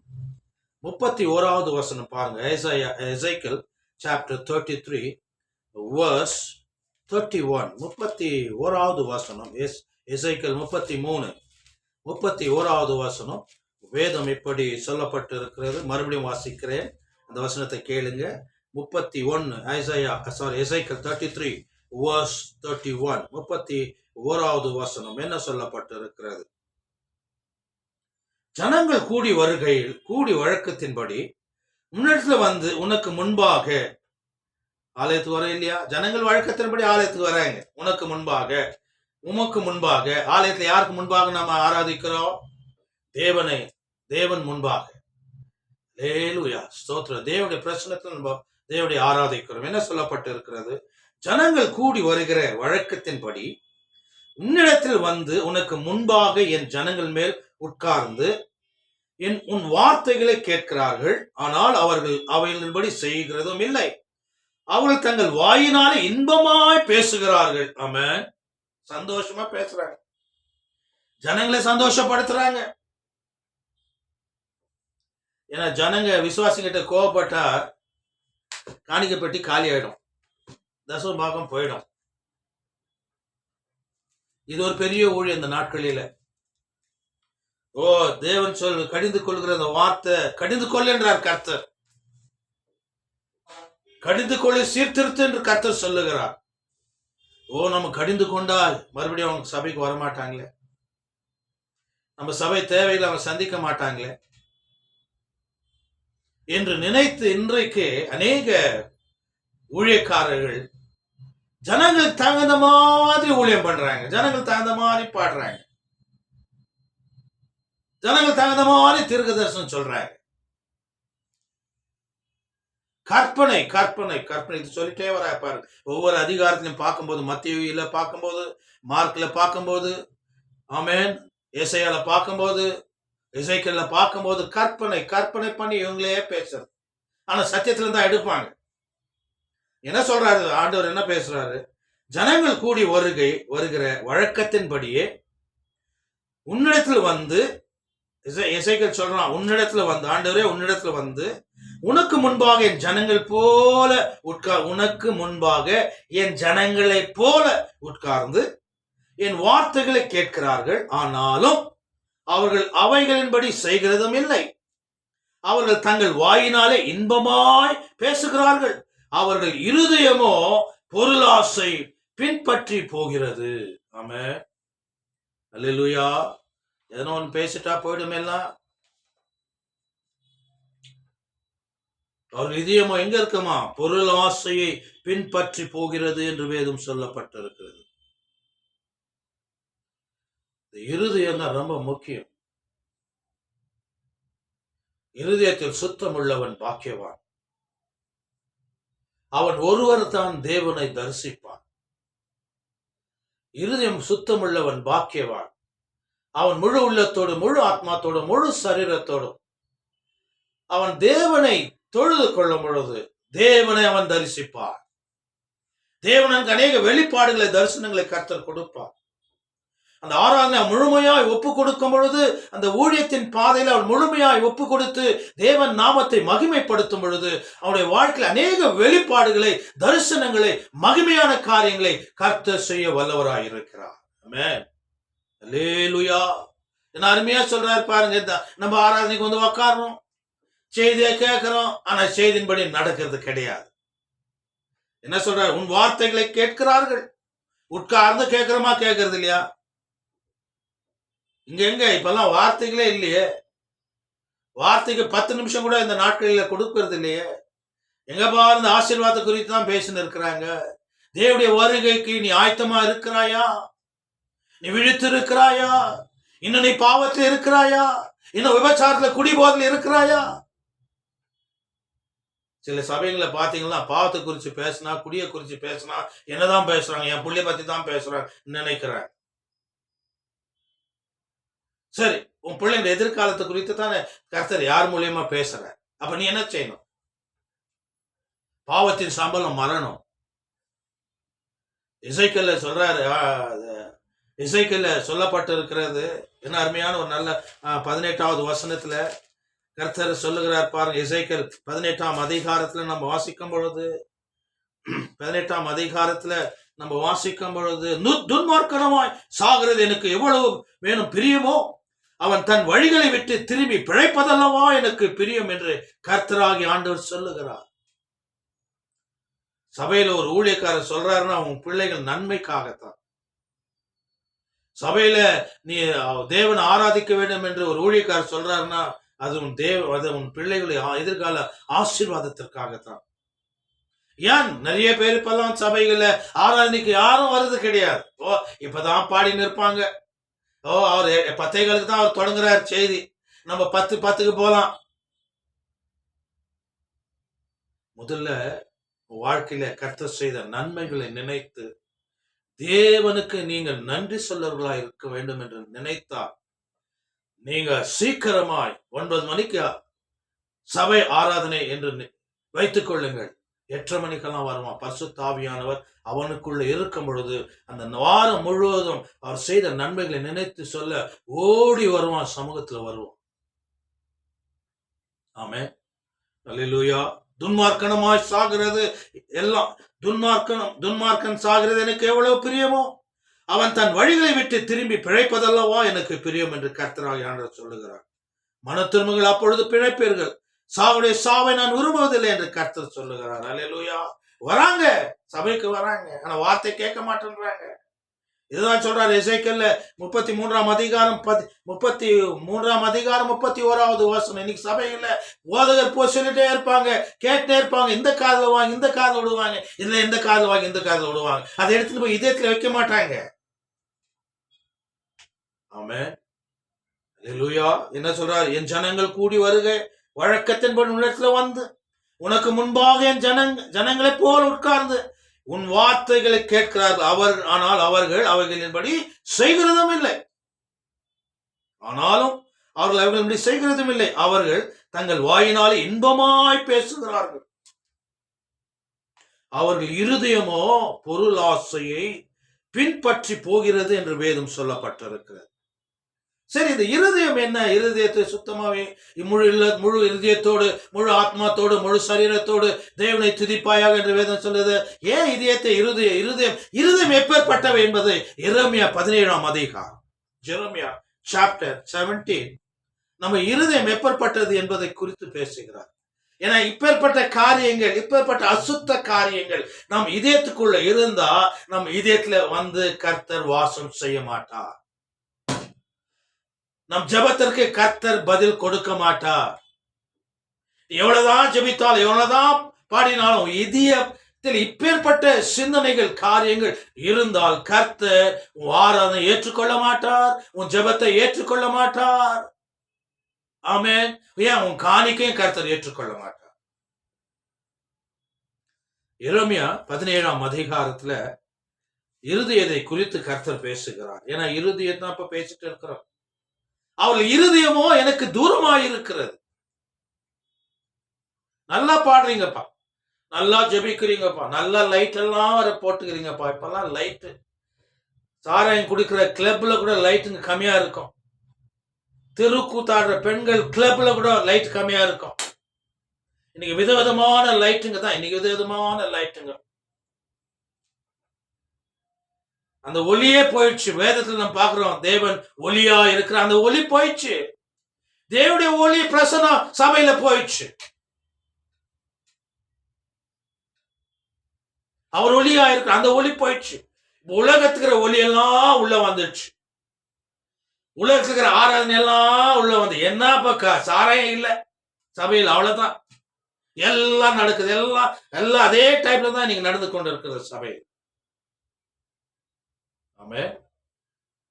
31வது வசனம் பாருங்க. எசேக்கியேல் சாப்டர் 33 verse 31, 31வது வசனம். எசேக்கியேல் 33:31வது வசனம். வேதம் இப்படி சொல்லப்பட்டு இருக்கிறது. மறுபடியும் வாசிக்கிறேன், அந்த வசனத்தை கேளுங்க. 31 எசேக்கியேல் 33 verse 31, 31வது வசனம் என்ன சொல்லப்பட்டு இருக்கிறது? ஜனங்கள் கூடி வருகையில் கூடி வழக்கத்தின்படி முன்னெடுத்துல வந்து உனக்கு முன்பாக ஆலயத்துக்கு வர இல்லையா? ஜனங்கள் வழக்கத்தின்படி ஆலயத்துக்கு வராங்க. உனக்கு முன்பாக, உமக்கு முன்பாக. ஆலயத்துல யாருக்கு முன்பாக நாம ஆராதிக்கிறோம்? தேவன் முன்பாக. அல்லேலூயா, ஸ்தோத்திரம். தேவனுடைய பிரசன்னத்தில் நம்ம தேவனுடைய ஆராதிக்கிறோம். என்ன சொல்லப்பட்டு இருக்கிறது? ஜனங்கள் கூடி வருகிற வழக்கத்தின்படி உன்னிடத்தில் வந்து உனக்கு முன்பாக என் ஜனங்கள் மேல் உட்கார்ந்து உன் வார்த்தைகளை கேட்கிறார்கள், ஆனால் அவர்கள் அவைகளின்படி செய்கிறதும் இல்லை. அவர்கள் தங்கள் வாயினாலே இன்பமாய் பேசுகிறார்கள். ஆமென். சந்தோஷமா பேசுறாங்க, ஜனங்களை சந்தோஷப்படுத்துறாங்க. ஏன்னா ஜனங்க விசுவாசிகிட்ட கோவப்பட்டா காணிக்க பெட்டி காலி ஆயிடும், தசமபாகம் போயிடும். இது ஒரு பெரிய ஊழியம் இந்த நாட்களில. ஓ, தேவன் சொல் கடிந்து கொள்கிற அந்த வார்த்தை, கடிந்து கொள் என்றார் கர்த்தர். கடிந்து கொள்ளி சீர்திருத்து என்று கர்த்தர் சொல்லுகிறார். ஓ, நம்ம கடிந்து கொண்டால் மறுபடியும் அவங்க சபைக்கு வரமாட்டாங்களே, நம்ம சபை தேவையில் அவங்க சந்திக்க மாட்டாங்களே என்று நினைத்து இன்றைக்கு அநேக ஊழியக்காரர்கள் ஜனங்களுக்கு தகுந்த மாதிரி ஊழியம் பண்றாங்க, ஜனங்களுக்கு தகுந்த மாதிரி பாடுறாங்க, ஜனங்களுக்கு தகுந்த மாதிரி தீர்க்க தரிசனம் சொல்றாங்க. கற்பனை கற்பனை கற்பனை இது சொல்லிட்டே வர பாருங்க. ஒவ்வொரு அதிகாரத்திலையும் பார்க்கும்போது, மத்தேயுல பார்க்கும்போது, மார்க்ல பார்க்கும்போது, ஆமென், ஏசாயால பார்க்கும்போது, எசேக்கியேல்ல பார்க்கும்போது கற்பனை கற்பனை பண்ணி இவங்களே பேசுறது. ஆனா சத்தியத்துல தான் எடுப்பாங்க. என்ன சொல்றாரு ஆண்டவர்? என்ன பேசுறாரு? ஜனங்கள் கூடி வருகிற வழக்கத்தின்படியே உன்னிடத்துல வந்து, எசேக்கியேல் சொல்றான், உன்னிடத்துல வந்து, ஆண்டவரே உன்னிடத்துல வந்து உனக்கு முன்பாக என் ஜனங்கள் போல உனக்கு முன்பாக என் ஜனங்களை போல உட்கார்ந்து என் வார்த்தைகளை கேட்கிறார்கள், ஆனாலும் அவர்கள் அவைகளின்படி செய்கிறதும் இல்லை. அவர்கள் தங்கள் வாயினாலே இன்பமாய் பேசுகிறார்கள், அவர்கள் இருதயமோ பொருளாசை பின்பற்றி போகிறது. ஆமென். அல்லேலூயா. எதனா ஒன்று பேசிட்டா போயிடுமேலாம். அவர் இதயமோ எங்க இருக்குமா? பொருள் ஆசையை பின்பற்றி போகிறது என்று வேதம் சொல்லப்பட்டிருக்கிறது. இருதயம் தான் ரொம்ப முக்கியம். இருதயத்தில் சுத்தம் உள்ளவன் பாக்கியவான். அவன் ஒருவர் தான் தேவனை தரிசிப்பான். இருதயம் சுத்தம் உள்ளவன் பாக்கியவான். அவன் முழு உள்ளத்தோடு, முழு ஆத்மாத்தோடு, முழு சரீரத்தோடும் அவன் தேவனை தொழுது கொள்ளும் பொழுது தேவனை அவன் தரிசிப்பார். தேவனுக்கு அநேக வெளிப்பாடுகளை, தரிசனங்களை கர்த்தர் கொடுப்பார். அந்த ஆராதனை முழுமையாய் ஒப்பு கொடுக்கும் பொழுது, அந்த ஊழியத்தின் பாதையில் அவன் முழுமையாய் ஒப்பு கொடுத்து தேவன் நாமத்தை மகிமைப்படுத்தும் பொழுது அவனுடைய வாழ்க்கையில் அநேக வெளிப்பாடுகளை, தரிசனங்களை, மகிமையான காரியங்களை கர்த்தர் செய்ய வல்லவராய் இருக்கிறார். ஆமென். அல்லேலூயா. என்ன அருமையா சொல்றாரு பாருங்க. நம்ம ஆராதனைக்கு வந்து உட்காரணும், செய்தியை கேட்கிறோம், ஆனா செய்தியின்படி நடக்கிறது கிடையாது. என்ன சொல்றாரு? உன் வார்த்தைகளை கேட்கிறார்கள். உட்கார்ந்து கேட்கிறோமா? கேட்கறது இல்லையா? இங்க எங்க இப்பெல்லாம் வார்த்தைகளே இல்லையே. வார்த்தைக்கு 10 நிமிஷம் கூட இந்த நாட்களில் கொடுக்கறது இல்லையே. எங்க பாருந்த ஆசீர்வாதத்தை குறித்து தான் பேசின்னு இருக்கிறாங்க. தேவனுடைய வருகைக்கு நீ ஆயத்தமா இருக்கிறாயா? நீ விழித்து இருக்கிறாயா? இன்னும் நீ பாவத்தில் இருக்கிறாயா? இன்னும் விபச்சாரத்துல குடிபோதையில் இருக்கிறாயா? சில சபைகளை பாத்தீங்கன்னா பாவத்தை குறிச்சு பேசினா, குடியை குறிச்சு பேசினா என்னதான் பேசுறாங்க, என் புள்ளைய பத்தி தான் பேசுறாங்க நினைக்கிறேன். சரி, உன் பிள்ளைங்க எதிர்காலத்தை குறித்து தானே கர்த்தர் யார் மூலியமா பேசுற. அப்ப நீ என்ன செய்யணும்? பாவத்தின் சம்பளம் மரணம். இசைக்கல்ல சொல்றாரு, இசைக்கல்ல சொல்லப்பட்டு இருக்கிறது. என்ன அருமையான ஒரு நல்ல 18வது வசனத்துல கர்த்தர் சொல்லுகிறார் பாருங்க. இசைக்கல் 18ஆம் அதிகாரத்துல நம்ம வாசிக்கும் பொழுது, 18ஆம் அதிகாரத்துல நம்ம வாசிக்கும் பொழுது, துன்மார்க்கனமாய் சாகிறது எனக்கு எவ்வளவு வேணும் பிரியமோ, அவன் தன் வழிகளை விட்டு திரும்பி பிழைப்பதல்லவா எனக்கு பிரியம் என்று கர்த்தராகி ஆண்டவர் சொல்லுகிறார். சபையில ஒரு ஊழியக்காரர் சொல்றாருன்னா உன் பிள்ளைகள் நன்மைக்காகத்தான். சபையில நீ தேவனை ஆராதிக்க வேண்டும் என்று ஒரு ஊழியக்காரர் சொல்றாருன்னா அது உன் பிள்ளைகளுடைய எதிர்கால ஆசீர்வாதத்திற்காகத்தான். ஏன் நிறைய பேர் இப்பெல்லாம் சபைகள்ல ஆராதனைக்கு யாரும் வர்றது கிடையாது. இப்பதான் பாடி நிற்பாங்க. அவர் 10 தான் அவர் தொடங்குறார் செய்தி. நம்ம 10:10 போலாம். முதல்ல வாழ்க்கையில கர்த்தர் செய்த நன்மைகளை நினைத்து தேவனுக்கு நீங்கள் நன்றி சொல்லவர்களா இருக்க வேண்டும் என்று நினைத்தால் நீங்க சீக்கிரமாய் 9 மணிக்கு சபை ஆராதனை என்று வைத்துக் கொள்ளுங்கள். 8:30 மணிக்கெல்லாம் வருவான். பரிசுத்த ஆவியானவர் அவனுக்குள்ள இருக்கும் பொழுது அந்த வாரம் முழுவதும் அவர் செய்த நன்மைகளை நினைத்து சொல்ல ஓடி வருவான், சமூகத்துல வருவான். ஆமென். அல்லேலூயா. துன்மார்க்கனமாய் சாகிறது எல்லாம் துன்மார்க்கன் சாகிறது எனக்கு எவ்வளவு பிரியமோ, அவன் தன் வழிகளை விட்டு திரும்பி பிழைப்பதல்லவா எனக்கு பிரியம் என்று கர்த்தராகிய ஆண்டவர் சொல்லுகிறார். மன திரும்புகள் அப்பொழுது பிழைப்பீர்கள், சாவுடைய சாவை நான் விரும்புவதில்லை என்று கர்த்தர் சொல்லுகிறார். அல்லேலூயா. வராங்க, சபைக்கு வராங்க, ஆனா வார்த்தை கேட்க மாட்டேன்றாங்க. இதுதான் சொல்றாரு எசேக்கியேல் 33ஆம் அதிகாரம் 31வது வசனம். இன்னைக்கு சபையில போதகர் போய் சொல்லிட்டே இருப்பாங்க, கேட்டே இருப்பாங்க. இந்த காதுல வாங்க, இந்த காதுல விடுவாங்க, இல்ல இந்த காதுல வாங்கி இந்த காதுல விடுவாங்க. அதை எடுத்துட்டு போய் இதயத்துல வைக்க மாட்டாங்க. ஆமென். அல்லேலூயா. என்ன சொல்றாரு? என் ஜனங்கள் கூடி வருக, வழக்கத்தின்படி உன்னிடத்துல வந்து உனக்கு முன்பாக என் ஜனங்களை போல் உட்கார்ந்து உன் வார்த்தைகளை கேட்கிறார்கள். ஆனால் அவர்கள் அவைகளின்படி செய்கிறதும் இல்லை. ஆனாலும் அவர்கள் அவைகளின்படி செய்கிறதும் இல்லை. அவர்கள் தங்கள் வாயினாலே இன்பமாய் பேசுகிறார்கள். அவர்கள் இருதயமோ பொருள் ஆசையை பின்பற்றி போகிறது என்று வேதம் சொல்லப்பட்டிருக்கிறது. சரி, இந்த இருதயம் என்ன? இருதயத்தை சுத்தமாவே முழு இருதயத்தோடு, முழு ஆத்மாத்தோடு, முழு சரீரத்தோடு தேவனை துதிப்பாயாக என்று வேதம் சொல்லுது. ஏன் இதயத்தை இருதயம் எப்பேற்பட்டவை என்பதை எரேமியா 17ஆம் அதிகாரம், ஜெரமியா சாப்டர் 17 நம்ம இருதயம் எப்பேற்பட்டது என்பதை குறித்து பேசுகிறார். ஏன்னா இப்பேற்பட்ட காரியங்கள், இப்பேற்பட்ட அசுத்த காரியங்கள் நம் இதயத்துக்குள்ள இருந்தா நம் இதயத்துல வந்து கர்த்தர் வாசம் செய்ய மாட்டார். நம் ஜெபத்திற்கு கர்த்தர் பதில் கொடுக்க மாட்டார். எவ்வளவுதான் ஜெபித்தாலும் எவ்வளவுதான் பாடினாலும் இதயத்தில் இப்பேற்பட்ட சிந்தனைகள் காரியங்கள் இருந்தால் கர்த்தர் உன் ஆராதனை ஏற்றுக்கொள்ள மாட்டார், உன் ஜெபத்தை ஏற்றுக்கொள்ள மாட்டார். ஆமென். ஏன் உன் காணிக்கையும் கர்த்தர் ஏற்றுக்கொள்ள மாட்டார். எரேமியா 17ஆம் அதிகாரத்துல இருதயத்தை குறித்து கர்த்தர் பேசுகிறார். ஏன்னா இருதயம் தான் இப்ப பேசிட்டு இருக்கிறோம். அவர்கள் இருதயமோ எனக்கு தூரமாய் இருக்கிறது. நல்லா பாடுறீங்கப்பா, நல்லா ஜெபிக்கிறீங்கப்பா, நல்லா லைட் எல்லாம் வர போட்டுக்கிறீங்கப்பா. இப்பெல்லாம் லைட்டு சாராயம் குடிக்கிற கிளப்ல கூட லைட்டுங்க கம்மியா இருக்கும். தெருக்கூத்தாடுற பெண்கள் கிளப்ல கூட லைட் கம்மியா இருக்கும். இன்னைக்கு விதவிதமான லைட்டுங்க தான். இன்னைக்கு விதவிதமான லைட்டுங்க. அந்த ஒளியே போயிடுச்சு. வேதத்துல நம்ம பாக்குறோம் தேவன் ஒளியா இருக்கிற அந்த ஒளி போயிடுச்சு. தேவனுடைய ஒளி பிரசன்னம் சபையில போயிடுச்சு. அவர் ஒளியா இருக்கிற அந்த ஒளி போயிடுச்சு. உலகத்துக்கிற ஒளி எல்லாம் உள்ள வந்துடுச்சு. உலகத்துக்கிற ஆராதனை எல்லாம் உள்ள வந்து என்ன பக்கா சாராயம் இல்ல சபையில், அவ்வளவுதான். எல்லாம் நடக்குது. எல்லாம் அதே டைப்ல தான் நீங்க நடந்து கொண்டு இருக்கிற சபை. ஆமென்.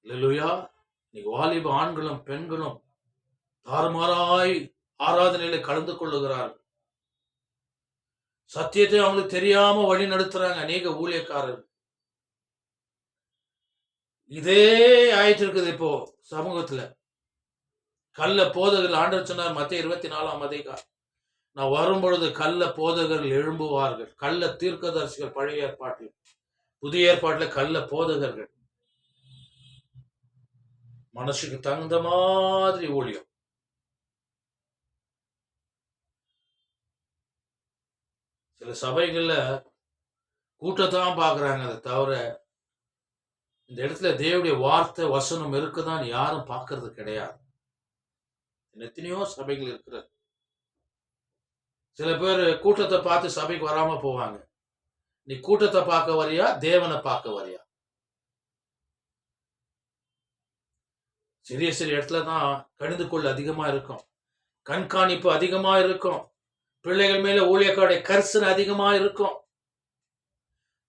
அல்லேலூயா. இன்னைக்கு வாலிப ஆண்களும் பெண்களும் தாறுமாறாய் ஆராதனையில கலந்து கொள்ளுகிறார்கள். சத்தியத்தை அவங்களுக்கு தெரியாம வழி நடத்துறாங்க அநேக ஊழியக்காரர்கள். இதே ஆயிட்டு இருக்குது இப்போ சமூகத்துல. கள்ள போதகர்கள் ஆண்டவர் சொன்னார் மத்தேயு 24ஆம் அதிகாரம், நான் வரும்பொழுது கள்ள போதகர்கள் எழும்புவார்கள். கள்ள தீர்க்கதரிசிகள் பழைய ஏற்பாட்டில், புதிய ஏற்பாட்டில் கள்ள போதகர்கள். மனசுக்கு தகுந்த மாதிரி ஊழியம். சில சபைகள்ல கூட்டத்தான் பாக்குறாங்க, அதை தவிர இந்த இடத்துல தேவனுடைய வார்த்தை வசனம் இருக்குதான் யாரும் பார்க்கறது கிடையாது. எத்தனையோ சபைகள் இருக்கிறது. சில பேர் கூட்டத்தை பார்த்து சபைக்கு வராம போவாங்க. நீ கூட்டத்தை பார்க்க வரியா, தேவனை பார்க்க வரியா? சிறிய சிறிய இடத்துல தான் கடிந்து கொள்ள அதிகமா இருக்கும், கண்காணிப்பு அதிகமா இருக்கும், பிள்ளைகள் மேல ஊழியக்காருடைய கரிசனை அதிகமா இருக்கும்.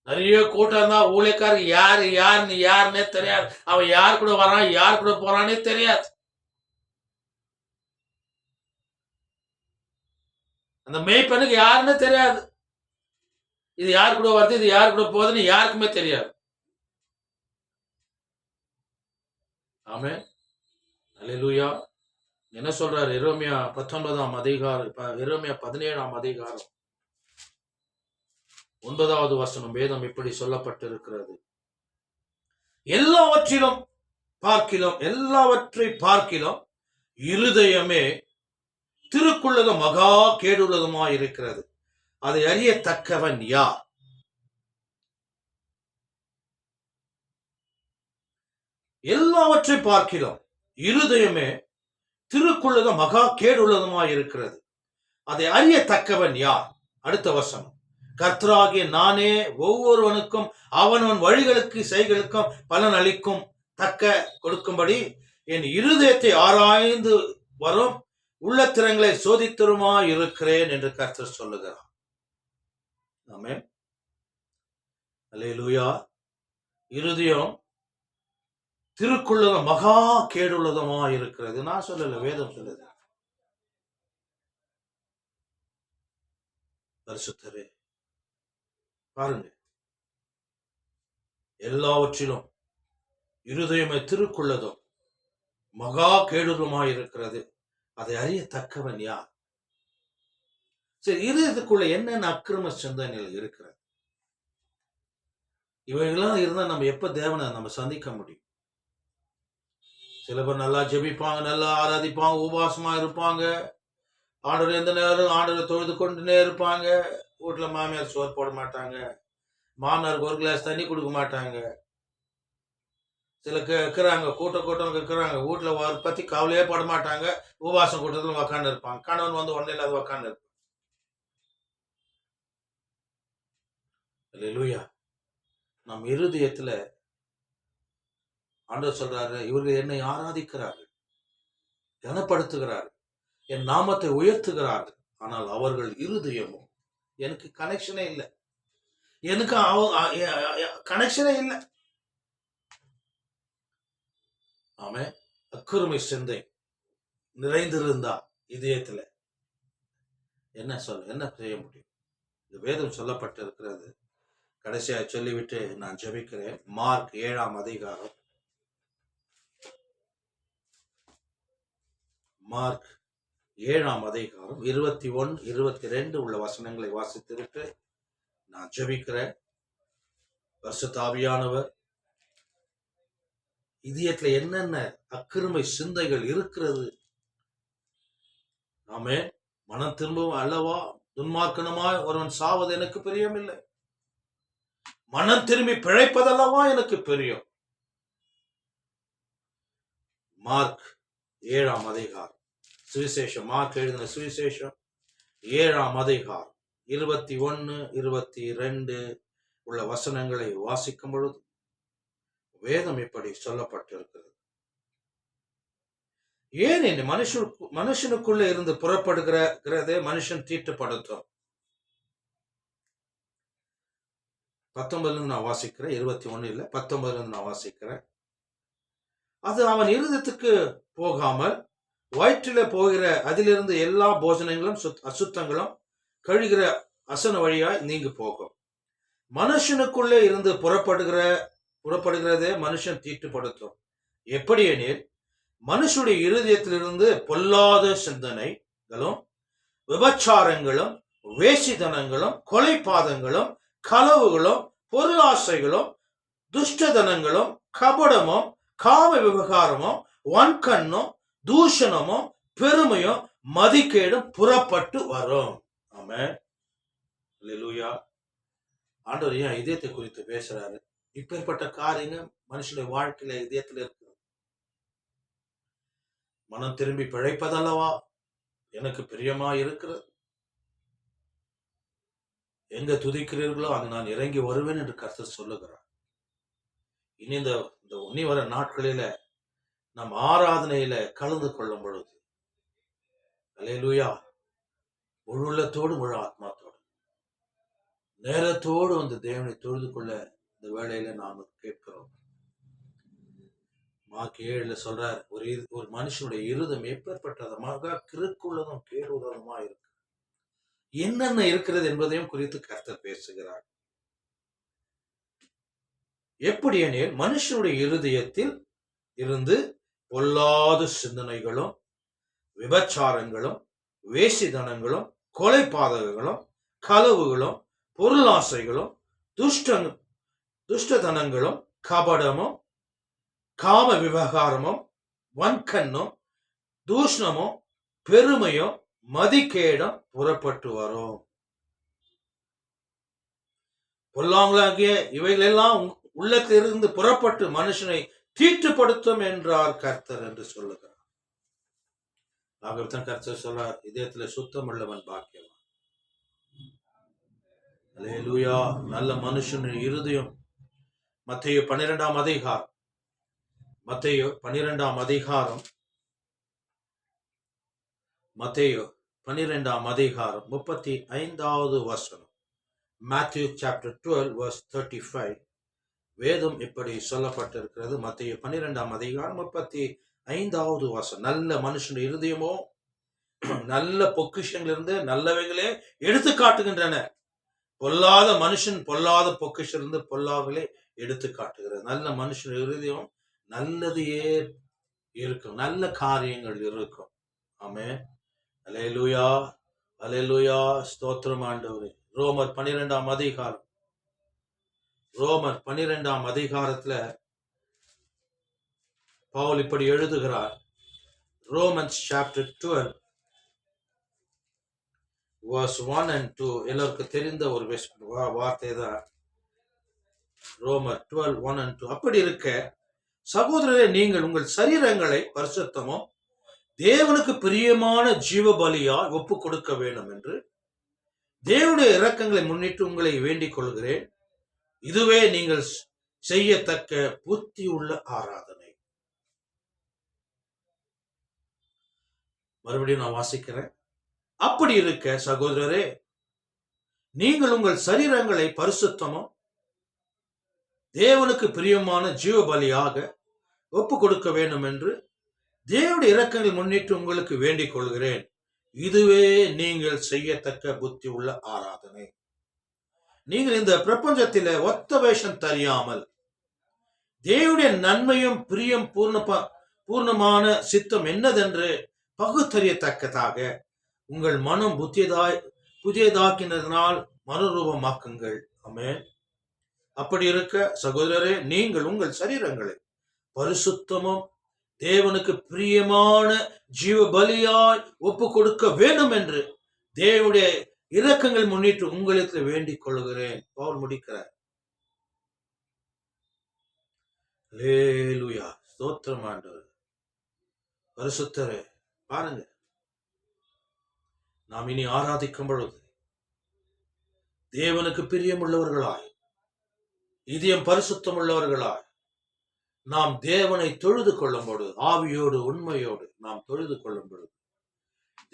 நிறைய கூட்டம் தான், ஊழியக்காரர் யாருன்னே தெரியாது. அவன் யார் கூட வரான், யார் கூட போறானே தெரியாது. அந்த மேய்ப்பனுக்கு யாருன்னு தெரியாது. இது யார் கூட வருது, இது யார் கூட போகுதுன்னு யாருக்குமே தெரியாது. ஆமென். அல்லேலூயா. என்ன சொல்றாரு எரேமியா 19ஆம் அதிகாரம், எரேமியா 17ஆம் அதிகாரம் 9வது வசனம். வேதம் இப்படி சொல்லப்பட்டிருக்கிறது, எல்லாவற்றை பார்க்கிலும் இருதயமே திருக்குள்ளதும் மகா கேடுள்ளதுமாய் இருக்கிறது, அதை அறியத்தக்கவன் யார்? எல்லாவற்றை பார்க்கிலும் இருதயமே திருக்குள்ளதும் மகா கேடுள்ளதுமாய் இருக்கிறது, அதை அறியத்தக்கவன் யார்? அடுத்த வசனம், கர்த்தராகிய நானே ஒவ்வொருவனுக்கும் அவனவன் வழிகளுக்கு செய்களுக்கும் பலன் அளிக்கும் தக்க கொடுக்கும்படி என் இருதயத்தை ஆராய்ந்து வரும் உள்ளத்திரங்களை சோதித்தருமா இருக்கிறேன் என்று கர்த்தர் சொல்லுகிறார். ஆமென். அல்லேலூயா. இருதயம் திருக்குள்ளதும் மகா கேடுள்ளதுமா இருக்கிறது. நான் சொல்லல, வேதம் சொல்லுது. பரிசுத்தரே பாருங்க, எல்லாவற்றிலும் இருதயமே திருக்குள்ளதும் மகா கேடுள்ளதுமா இருக்கிறது, அதை அறியத்தக்கவன் யார்? சரி, இருதயத்துக்குள்ள என்னென்ன அக்கிரம சிந்தனைகள் இருக்கிறது? இவைகளாம் இருந்தா நம்ம எப்ப தேவனை நம்ம சந்திக்க முடியும்? சில பேர் நல்லா ஜெபிப்பாங்க, நல்லா ஆராதிப்பாங்க, உபவாசமா இருப்பாங்க, ஆண்டவர் எந்த நேரம் ஆண்டவரை தொழுது கொண்டுனே இருப்பாங்க. வீட்டுல மாமியார் சோறு போட மாட்டாங்க, மாமனாருக்கு ஒரு கிளாஸ் தண்ணி கொடுக்க மாட்டாங்க. சில இருக்கிறாங்க, கூட்டம் இருக்கிறாங்க, வீட்டுல பத்தி கவலையே பட மாட்டாங்க, உபவாசம் கூட்டத்துல உக்காந்து இருப்பாங்க. கணவன் வந்து ஒன்னும் இல்லாத உக்காந்து இருப்பாங்க. அல்லேலூயா. நம் இருதயத்துல ஆண்டவர் சொல்றாரு, இவர்கள் என்னை ஆராதிக்கிறார்கள், கனப்படுத்துகிறார்கள், என் நாமத்தை உயர்த்துகிறார்கள். ஆனால் அவர்கள் இருதயமும் எனக்கு கனெக்ஷனே இல்லை, எனக்கு கனெக்ஷனே இல்லை. ஆமே, அக்குறுமை சிந்தை நிறைந்திருந்தா இதயத்துல என்ன செய்ய முடியும்? இந்த வேதம் சொல்லப்பட்டிருக்கிறது. கடைசியா சொல்லிவிட்டு நான் ஜெபிக்கிறேன். மார்க் 7ஆம் அதிகாரம், மார்க் 7ஆம் அதிகாரம் 21, 22 உள்ள வசனங்களை வாசித்திருக்க நான் ஜெபிக்கிறேன். பரிசுத்த ஆவியானவர் இதயத்துல என்னென்ன அக்கிரமை சிந்தைகள் இருக்கிறது, ஆமே, மனம் திரும்பவும் அல்லவா துன்மார்க்கனமாய் ஒருவன் சாவது எனக்கு பிரியமில்லை, மனம் திரும்பி பிழைப்பதல்லவா எனக்கு பிரியம். மார்க் 7ஆம் அதிகாரம் சுவிசேஷம், மார்க் எழுதின சுவிசேஷம் 7ஆம் அதிகாரம் 21, 22 உள்ள வசனங்களை வாசிக்கும் பொழுது வேதம் இப்படி சொல்லப்பட்டிருக்கிறது. ஏன் இந்த மனுஷனுக்குள்ள இருந்து புறப்படுகிறதே மனுஷன் தீட்டுப்படுத்தும். 19 நான் வாசிக்கிறேன், 21 இல்ல 19 நான் வாசிக்கிறேன். அது அவன் இருதயத்துக்கு போகாமல் வயிற்றில போகிற அதிலிருந்து எல்லா போஜனங்களும் அசுத்தங்களும் கழுகிற அசன வழியாய் நீங்க போகும். மனுஷனுக்குள்ளே இருந்து புறப்படுகிறதே மனுஷன் தீட்டுப்படுத்தும். எப்படி எனில், மனுஷனுடைய இருதயத்திலிருந்து பொல்லாத சிந்தனைகளும் விபச்சாரங்களும் வேசித்தனங்களும் கொலைபாதங்களும் களவுகளும் பொருளாசைகளும் துஷ்டதனங்களும் கபடமும் காம விவகாரமும் வன்கண்ணும் தூஷணமும் பெருமையும் மதிக்கேடும் புறப்பட்டு வரும். ஆமென், அல்லேலூயா. ஆண்டவர் ஏன் இதயத்தை குறித்து பேசுறாரு? இப்பேற்பட்ட காரியங்கள் மனுஷனுடைய வாழ்க்கையில இதயத்துல இருக்கு. மனம் திரும்பி பிழைப்பதல்லவா எனக்கு பிரியமா இருக்கிறது. எங்க துதிக்கிறீர்களோ அங்கு நான் இறங்கி வருவேன் என்று கர்த்தர் சொல்லுகிறார். இனி இந்த உன்னி வர நாட்களில நம் ஆராதனையில கலந்து கொள்ளும் பொழுது, அல்லேலூயா, முழு உள்ளத்தோடு முழு ஆத்மாத்தோடு நேரத்தோடு வந்து தேவனை தொழுது கொள்ள இந்த வேளையில நாம் கேட்கிறோம். மார்க் 7 சொல்றார், ஒரு மனுஷனுடைய இருதம் எப்பேற்பட்டதமாக கிறுக்குள்ளதும் கேடுள்ளதுமா இருக்கு. என்னென்ன இருக்கிறது என்பதையும் குறித்து கர்த்தர் பேசுகிறார். எப்படி எனில், மனுஷனுடைய இருதயத்தில் இருந்து பொல்லாத சிந்தனைகளும் விபச்சாரங்களும் வேசிதனங்களும் கொலைபாதகங்களும் களவுகளும் பொருளாசைகளும் துஷ்டதனங்களும் கபடமும் காம விவகாரமும் வன்கண்ணும் தூஷணமும் பெருமையும் மதிக்கேடும் புறப்பட்டு வரும். பொல்லாங்களாகிய இவைகளெல்லாம் உள்ளத்திலிருந்து புறப்பட்டு மனுஷனை தீட்டுப்படுத்தும் என்றார் கர்த்தர் என்று சொல்லுகிறார். ஆகவே கர்த்தர் சொல்றார், இதயத்துல சுத்தம் உள்ளவன் பாக்கியவான். அல்லேலூயா. நல்ல மனுஷனுடைய இருதயம். மத்தேயு 12ஆம் அதிகாரம், மத்தேயு 12ஆம் அதிகாரம், மத்தேயு 12ஆம் அதிகாரம் 35வது வசனம். Matthew chapter 12 verse 35. வேதம் இப்படி சொல்லப்பட்டிருக்கிறது. மத்தேயு 12ஆம் அதிகாரம் 35வது வசனம். நல்ல மனுஷனுடைய இருதயமோ நல்ல பொக்கிஷங்களிலிருந்து நல்லவைகளே எடுத்து காட்டுகின்றன. பொல்லாத மனுஷன் பொல்லாத பொக்கிஷிலிருந்து பொல்லாதவர்களே எடுத்து காட்டுகிறது. நல்ல மனுஷனுடைய இருதயம் நல்லதையே இருக்கும், நல்ல காரியங்கள் இருக்கும். ஆமென், அல்லேலூயா, அல்லேலூயா. ஸ்தோத்திரம் ஆண்டவரே. ரோமர் 12ஆம் அதிகாரம், ரோமர் 12ஆம் அதிகாரத்துல பவுல் இப்படி எழுதுகிறார். ரோமன்ஸ் சாப்டர் 12 verse 1 and 2 எல்லாருக்கும் தெரிந்த ஒரு வார்த்தை தான். ரோமர் 12 1 and 2. அப்படி இருக்க சகோதரரே, நீங்கள் உங்கள் சரீரங்களை பரிசுத்தமும் தேவனுக்கு பிரியமான ஜீவ பலியா ஒப்பு கொடுக்க வேண்டும் என்று தேவனுடைய இரக்கங்களை முன்னிட்டு உங்களை வேண்டிக் கொள்கிறேன். இதுவே நீங்கள் செய்யத்தக்க புத்தி உள்ள ஆராதனை. மறுபடியும் நான் வாசிக்கிறேன். அப்படி இருக்க சகோதரரே, நீங்கள் உங்கள் சரீரங்களை பரிசுத்தமும் தேவனுக்கு பிரியமான ஜீவ பலியாக ஒப்பு கொடுக்க வேண்டும் என்று தேவனுடைய இரக்கங்கள் முன்னிட்டு உங்களுக்கு வேண்டிக் கொள்கிறேன். இதுவே நீங்கள் செய்யத்தக்க புத்தி உள்ள ஆராதனை. நீங்கள் இந்த பிரபஞ்சத்தில ஒத்த வேஷம் தெரியாமல் தேவனுடைய நன்மையும் பிரியம் பூர்ணமான சித்தம் என்னதென்று பகுத்தறியத்தக்கதாக உங்கள் மனம் புதியதாக்கினதனால் மறுரூபமாக்குங்கள். ஆமென். அப்படி இருக்க சகோதரரே, நீங்கள் உங்கள் சரீரங்களை பரிசுத்தமும் தேவனுக்கு பிரியமான ஜீவ பலியாய் ஒப்பு கொடுக்க வேண்டும் என்று தேவனுடைய இரக்கங்கள் முன்னிட்டு உங்களுக்கு வேண்டிக் கொள்கிறேன். பவுல் முடிக்கிறார். அல்லேலூயா, ஸ்தோத்திரம் ஆண்டவரே. பரிசுத்தரே, பாருங்க, நாம் இனி ஆராதிக்கும் பொழுது தேவனுக்கு பிரியமுள்ளவர்களாய், இதயம் பரிசுத்தம் உள்ளவர்களாய் நாம் தேவனை தொழுது கொள்ளும் பொழுது, ஆவியோடு உண்மையோடு நாம் தொழுது கொள்ளும் பொழுது,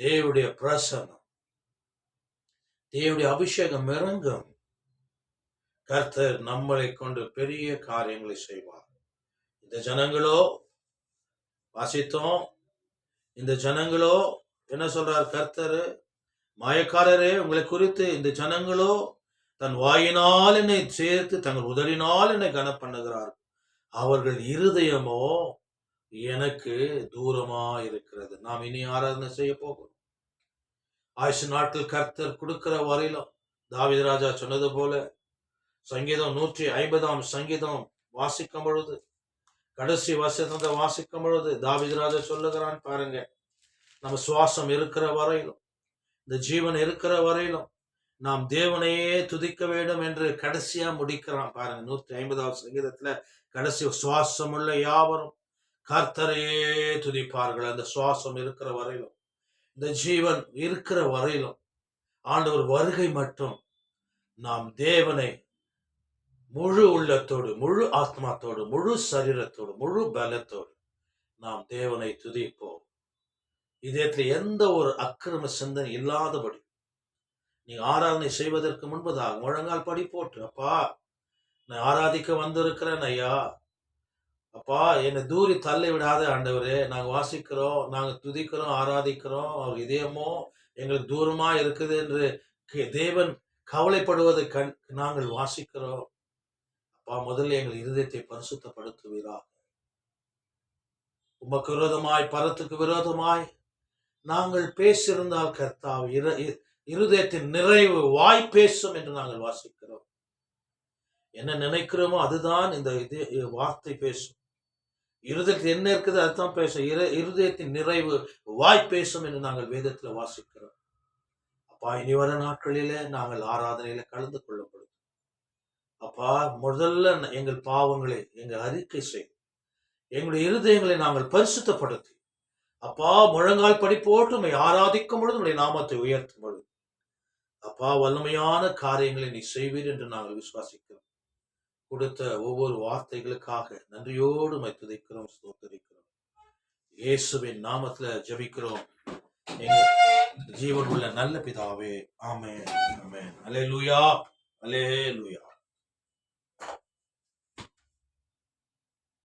தேவனுடைய பிரசன்னம், தேவனுடைய அபிஷேகம் இறங்கும். கர்த்தர் நம்மளை கொண்டு பெரிய காரியங்களை செய்வார். இந்த ஜனங்களோ வாசித்தோம், இந்த ஜனங்களோ என்ன சொல்றார் கர்த்தர்? மாயக்காரரே, உங்களை குறித்து இந்த ஜனங்களோ தன் வாயினால் என்னை சேர்த்து தங்கள் உதறினால் என்னை கனப்பண்ணுகிறார், அவர்கள் இருதயமோ எனக்கு தூரமா இருக்கிறது. நாம் இனி ஆராதனை செய்ய போகிறோம். ஆயுசு நாட்கள் கர்த்தர் கொடுக்கிற வரையிலும் தாவீது ராஜா சொன்னது போல சங்கீதம் 150 சங்கீதம் வாசிக்கும் பொழுது, கடைசி வசனத்தை வாசிக்கும் பொழுது தாவீது ராஜா சொல்லுகிறான் பாருங்க, நம்ம சுவாசம் இருக்கிற வரையிலும், இந்த ஜீவன் இருக்கிற வரையிலும் நாம் தேவனையே துதிக்க வேண்டும் என்று கடைசியா முடிக்கிறான் பாருங்க. 150 சங்கீதத்துல கடைசி, சுவாசம் உள்ள யாவரும் கர்த்தரையே துதிப்பார்கள். அந்த சுவாசம் இருக்கிற வரையிலும், இந்த ஜீவன் இருக்கிற வரையிலும், ஆண்டவர் வருகை மட்டும் நாம் தேவனை முழு உள்ளத்தோடு, முழு ஆத்மாத்தோடு, முழு சரீரத்தோடு, முழு பலத்தோடு நாம் தேவனை துதிப்போம். இதயத்தில் எந்த ஒரு அக்கிரம சிந்தனை இல்லாதபடி நீ ஆராதனை செய்வதற்கு முன்பதாக முழங்கால் படி போட்டு, அப்பா நான் ஆராதிக்க வந்திருக்கிறேன் ஐயா, அப்பா என்னை தூரி தள்ளி விடாத ஆண்டவரே, நாங்க வாசிக்கிறோம், நாங்க துதிக்கிறோம், ஆராதிக்கிறோம், அவர் இதயமோ எங்களுக்கு தூரமா இருக்குது என்று தேவன் கவலைப்படுவதை நாங்கள் வாசிக்கிறோம். அப்பா, முதல்ல எங்கள் இருதயத்தை பரிசுத்தப்படுத்துவீரா. உமக்கு விரோதமாய், பரத்துக்கு விரோதமாய் நாங்கள் பேசியிருந்தால் கர்த்தாவே, இருதயத்தின் நிறைவு வாய் பேசும் என்று நாங்கள் வாசிக்கிறோம். என்ன நினைக்கிறோமோ அதுதான் இந்த வார்த்தை பேசும். இருதயத்தில் என்ன இருக்குது அதுதான் பேசும். இருதயத்தின் நிறைவு வாய் பேசும் என்று நாங்கள் வேதத்தில் வாசிக்கிறோம். அப்பா, இனி வர நாட்களிலே நாங்கள் ஆராதனையில கலந்து கொள்ளப்படும். அப்பா, முதல்ல எங்கள் பாவங்களை எங்கள் அறிக்கை செய்து எங்களுடைய இருதயங்களை நாங்கள் பரிசுத்தப்படுத்தி, அப்பா முழங்கால் படி போட்டு உம்மை ஆராதிக்கும் பொழுது உடைய நாமத்தை உயர்த்தும் பொழுது, அப்பா வல்லமையான காரியங்களை நீ செய்வீர் என்று நாங்கள் விசுவாசிக்கிறோம். கொடுத்த ஒவ்வொரு வார்த்தைகளுக்காக நன்றியோடு உம்மை துதிக்கிறோம், ஸ்தோத்திரிக்கிறோம். இயேசுவின் நாமத்துல ஜெபிக்கிறோம் எங்கள் ஜீவன் உள்ள நல்ல பிதாவே. ஆமென், ஆமென். அல்லேலூயா, அல்லேலூயா.